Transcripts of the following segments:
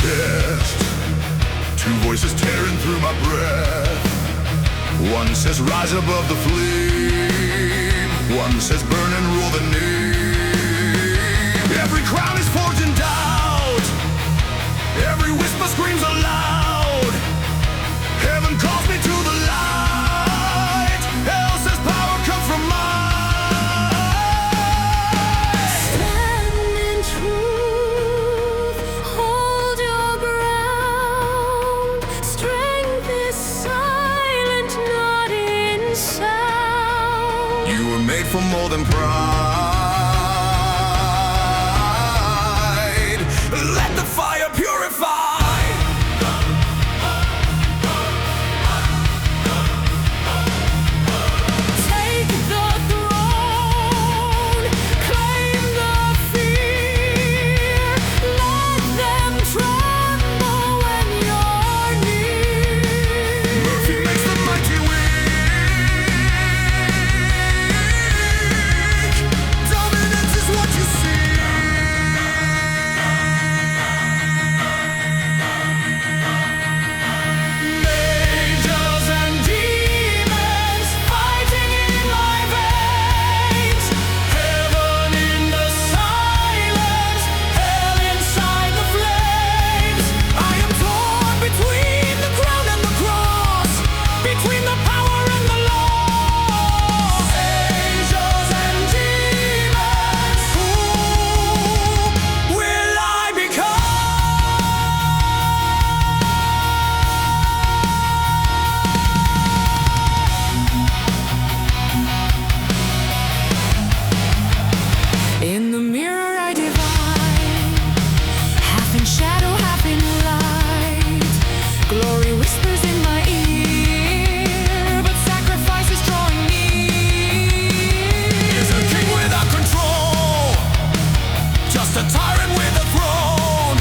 chest, two voices tearing through my breath. One says rise above the flame, one says burn and rule the name. Every crown is forged in doubt, every whisper screams aloud. Heaven calls me to the light, hell says power comes from might. Stand in truth, hold your ground. Strength is silent, not in sound. You were made for more than pride. Let the fire purify. Take the throne, claim the fear. Let them tremble when you're near. Mercy makes the mighty weak. Dominance is what you see. Angels and demons fighting in my veins. Heaven in the silence, hell inside the flames. I am torn between the crown and the cross, between the power and the law. Angels and demons, who will I become? In the mirror I divine, half in shadow, half in light. Glory whispers in my ear, but sacrifice is drawing near. Is a king without control, just a tyrant with a throne?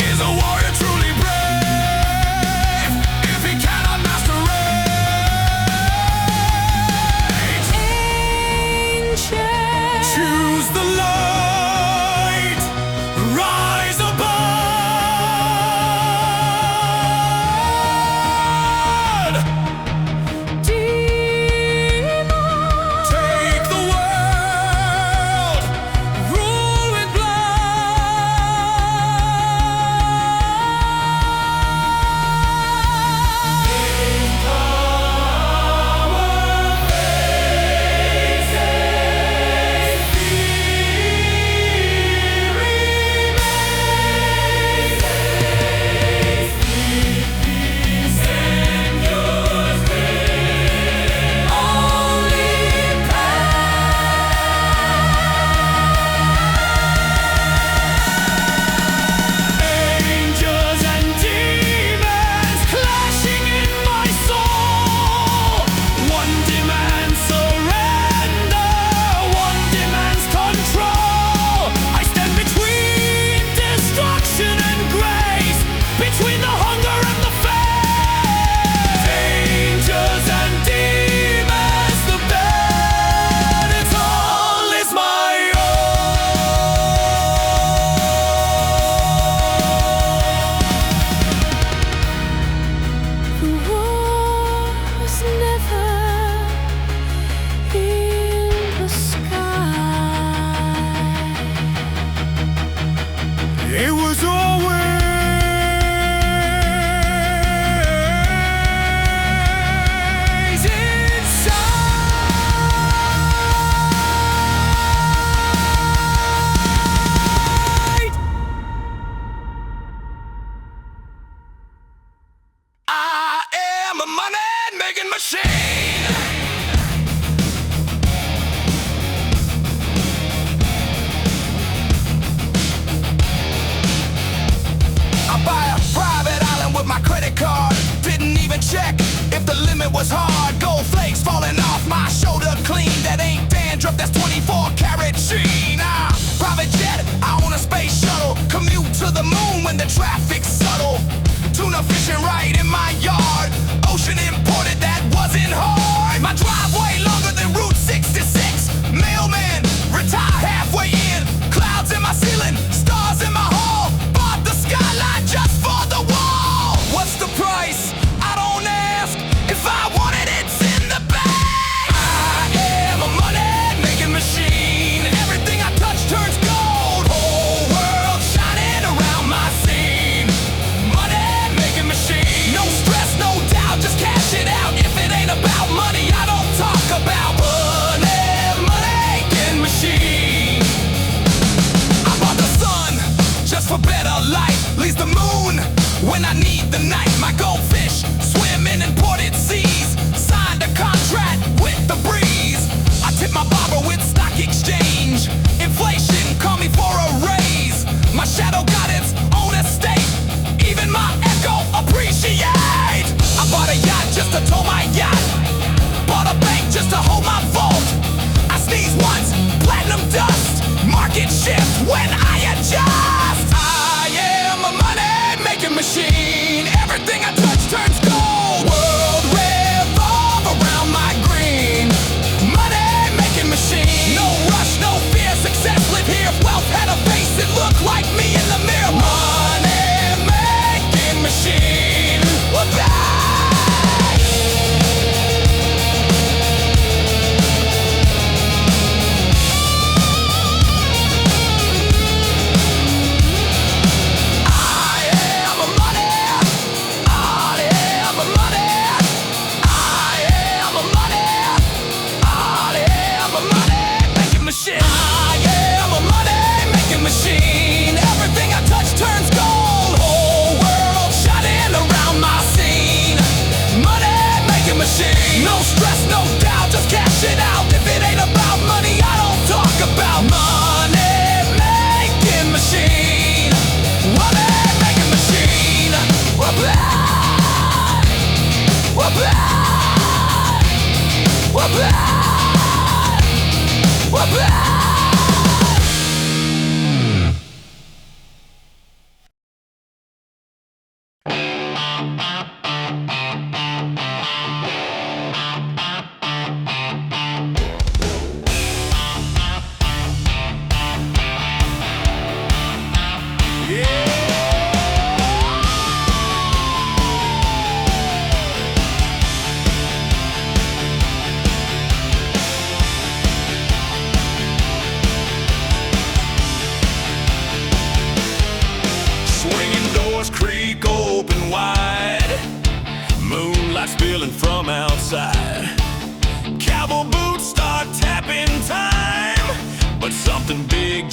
Is a warrior truly brave if he cannot master rage? Ancient, Choose the light, rise above. demon, Take the world, rule with angels and demons clashing in my soul. One demands surrender, one demands control. I stand between destruction and grace, between the hunger and the faith. Angels and demons, the battle is my the war was never in the sky. It was always inside. I am a money-making machine. I buy a private island with my credit card. Didn't even check if the limit was hard. Gold flakes falling off my shoulder clean. That ain't dandruff, that's 24 karat sheen. Private jet, I own a space shuttle. Commute to the moon when the traffic's subtle. Tuna fishing right in my yard. Ocean imported, that wasn't hard. My driveway longer than Route 66. Mailman, retire halfway in. Clouds in my ceiling, stars in my hall. Bought the skyline.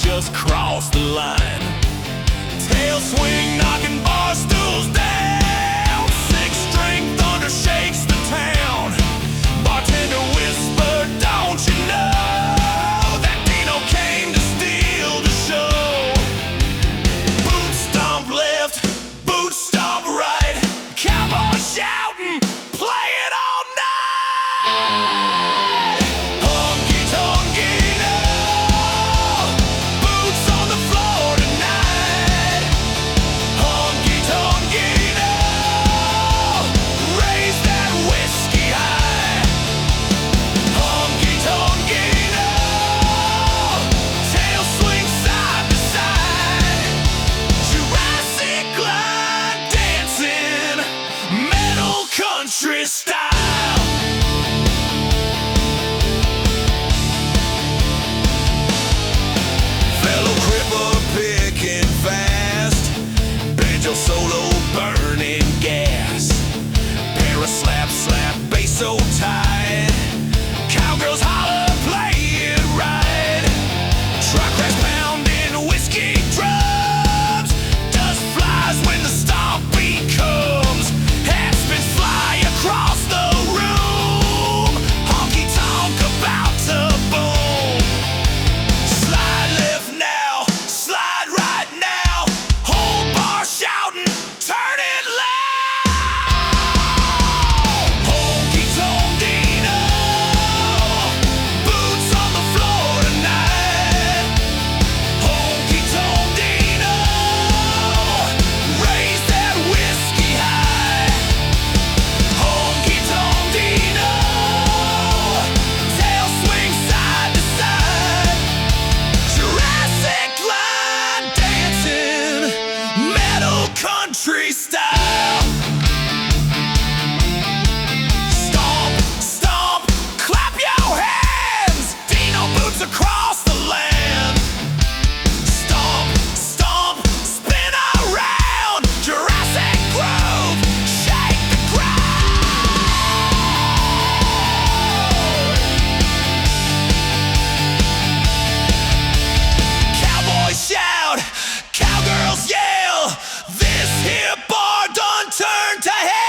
just crossed the line. Tail swing, knocking bar stools down. Six-string thunder shakes the town. Bartender whispered, don't you know that Dino came to steal the show? Boot stomp left, boot stomp right. Cowboy shouting, play it all night. Honky-tonky now, boots on the floor tonight. Honky-tonky now, raise that whiskey high. Honky-tonky now, tail swing side to side. Jurassic line dancing, metal country style. Velocoripper picking fast, banjo solo burning gas. Paraslap slap bass so tight, cowgirls holler play it right. Truck crash pounding whiskey drums, dust flies when the stomp beat comes. Hat spins fly across the room, honky tonk about to boom. Slide left now, slide right now, whole bar shouting, turn it loud. Honky-tonk Dino, boots on the floor tonight. Honky-tonk Dino, raise that whiskey high. Honky-tonk Dino, tail swing side to side. Jurassic line dancing, metal country style. Stomp, stomp, clap your hands. Dino boots across the land. Stomp, stomp, spin around. Jurassic groove, shake the ground. Cowboys shout, cowgirls yell. This here bar done turned to hell.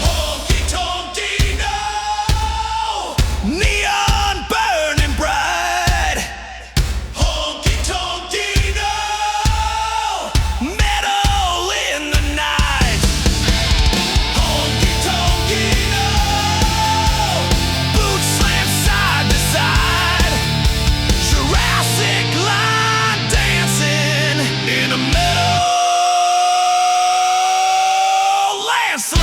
Honky-tonk Dino, neon burning bright. Honky-tonk Dino, metal in the night. Honky-tonk Dino, boots slam side to side. Jurassic line dancing in a metal landslide.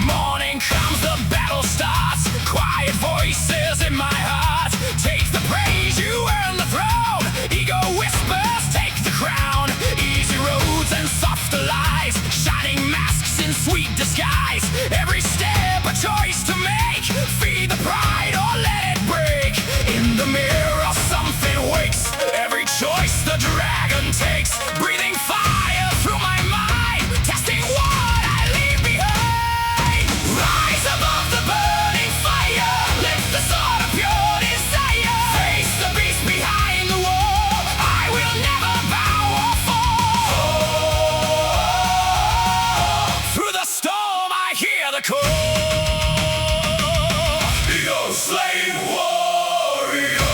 Morning comes, the battle starts. Quiet voices in my heart. Take the praise, you earn the throne. Ego whispers, take the crown. Easy roads and softer lies. Shining masks in sweet disguise. Every step a choice to make. Feed the pride or let it break. In the mirror something wakes. Every choice the dragon takes. Breathing fire through my mind. Testing what I leave behind. Rise above the burning fire. Lift the sword of pure desire. Face the beast behind the wall. I will never bow or fall. Through the storm I hear the call. Your slave warrior.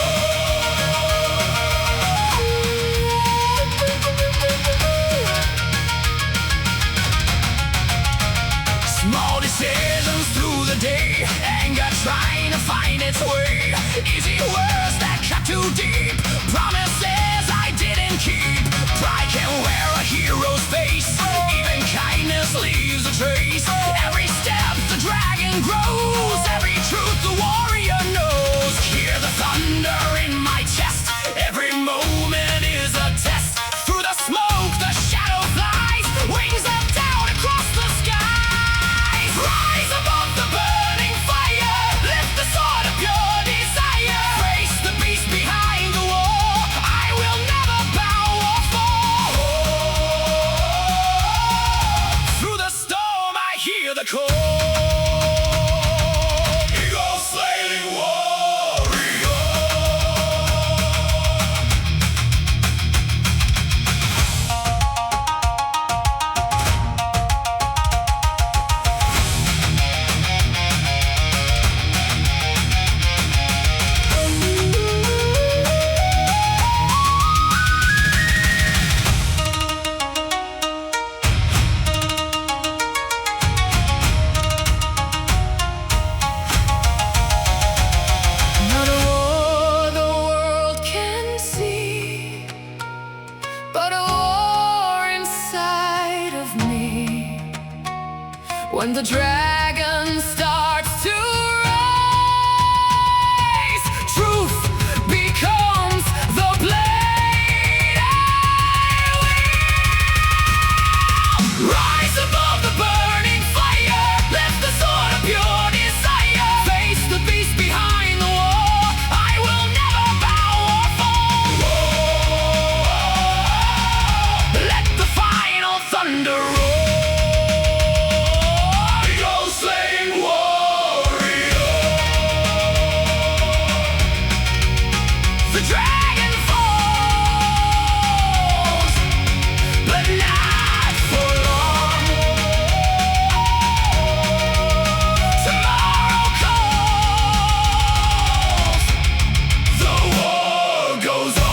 Small decisions through the day. Anger trying to find its way. Easy words that cut too deep, promises I didn't keep. Pride can wear a hero's face, even kindness leaves a trace. Every step the dragon grows, every truth the warrior knows. Hear the thunder in my chest, every moment is a test. Through the smoke the shadow flies, wings up down across the skies. Rise above the burning fire, lift the sword of your desire. Face the beast behind the wall, I will never bow or fall. Through the storm I hear the call. But a war inside of me. When the dragon starts to rise, truth becomes the blade I wield. Rise above the burning fire, lift the sword of pure desire. Face the beast behind the wall, I will never bow or fall. Let the final thunder roll. Eagle-slaying warrior. The dragon falls, but not for long. Tomorrow calls, the war goes on.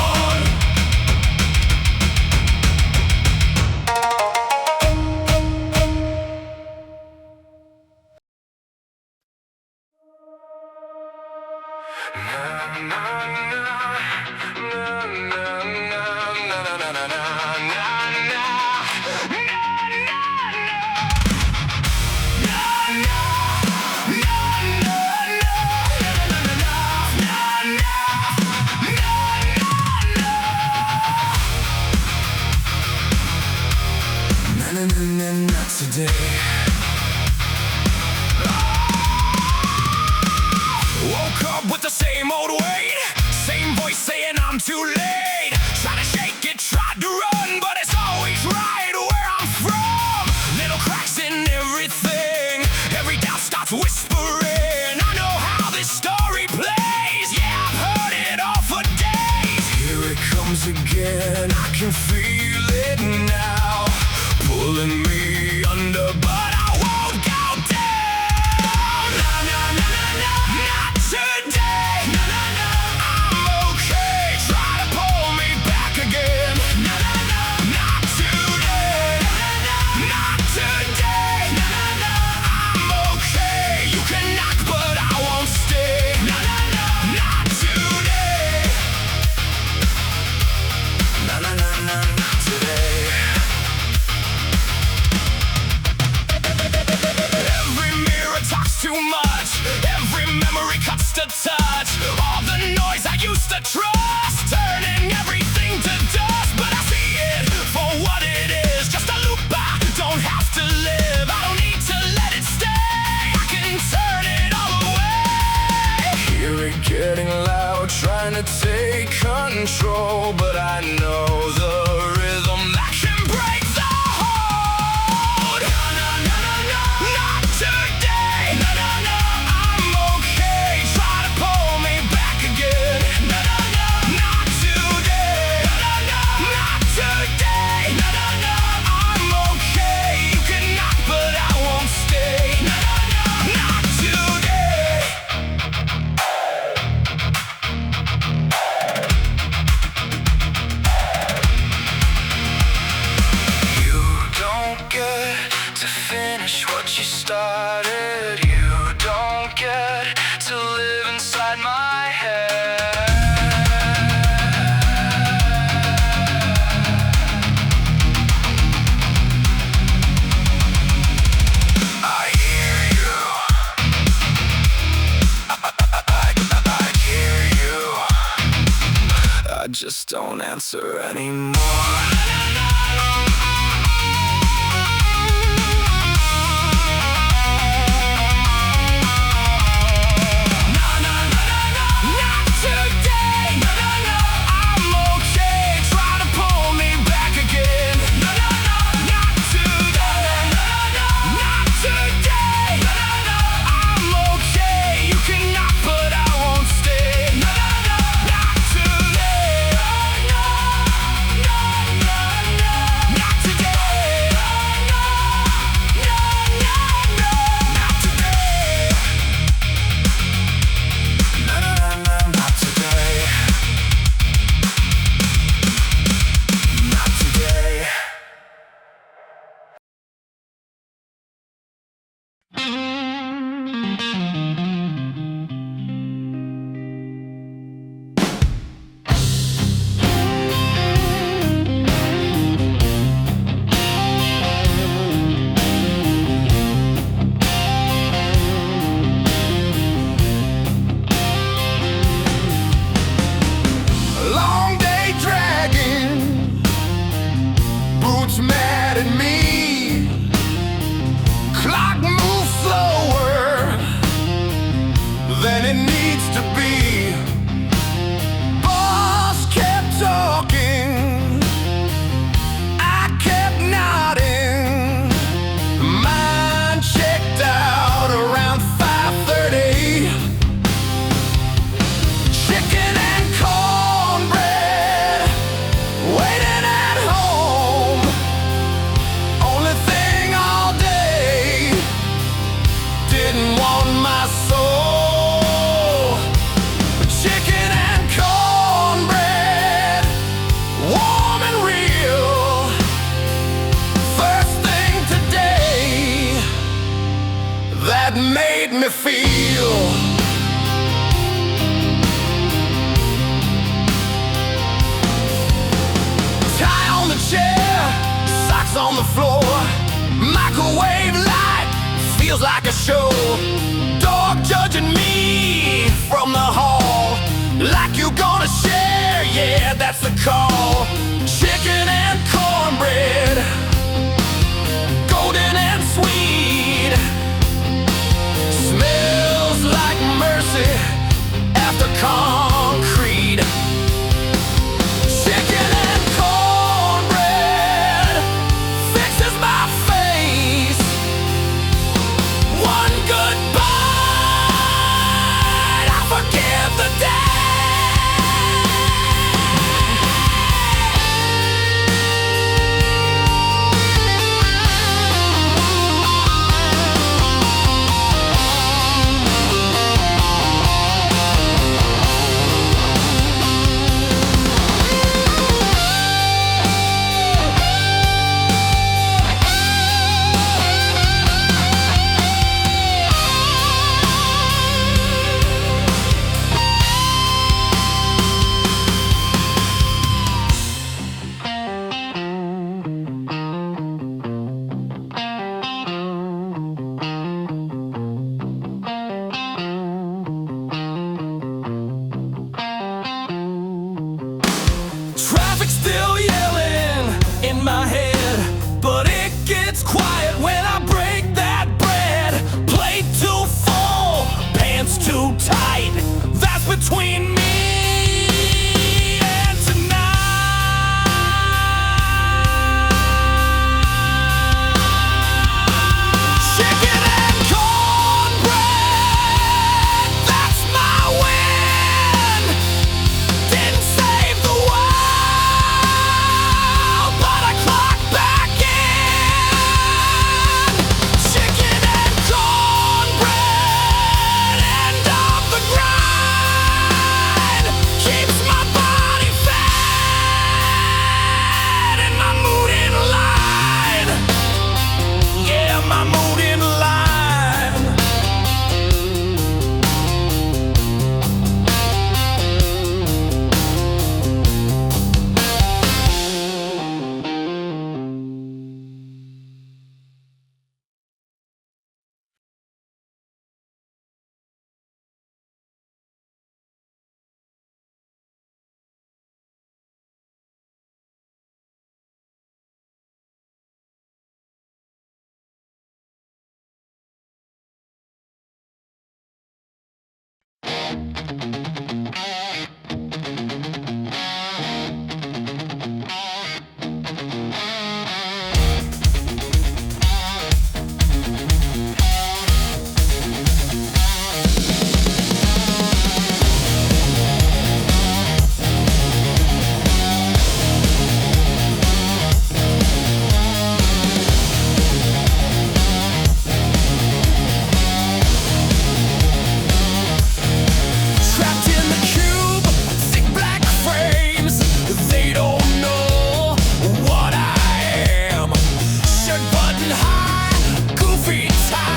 Not today. Woke up with the same old weight, same voice saying I'm too late. Try to shake it, tried to run, but it's always right where I'm from. Little cracks in everything, every doubt starts whispering. I know how this story plays, yeah, I've heard it all for days. Here it comes again, I can feel it now, pulling me under, but I won't go down. No, no, no, no, no, not today. No, no, no, I'm okay. Try to pull me back again. No, no, no, not today. No, no, no, not today. No, no, no, I'm okay. You can knock, but I won't stay. No, no, no, not today. No, no, no, no, not today. Every mirror talks too much, every memory cuts to touch. All the noise I used to trust, turning everything to dust. But I see it for what it is, just a loop I don't have to live. I don't need to let it stay, I can turn it all away. Hear it getting loud, trying to take control, but I know the rhythm that can break the hold. No, no, no, no, no, not today. No, no, no, I'm okay. Try to pull me back again. No, no, no, not today. No, no, no, not today. No, no, no, I'm okay. You can knock, but I won't stay. No, no, no, not today. You don't get to finish what you started. You don't get to live in just don't answer anymore. Made me feel tie on the chair, socks on the floor, microwave light feels like a show, dog judging me from the hall, like you gonna share, yeah, that's the call. Chicken and cornbread, golden and sweet, smells like mercy after concrete. Chicken and cornbread fixes my face. One good bite, I forgive the day. time.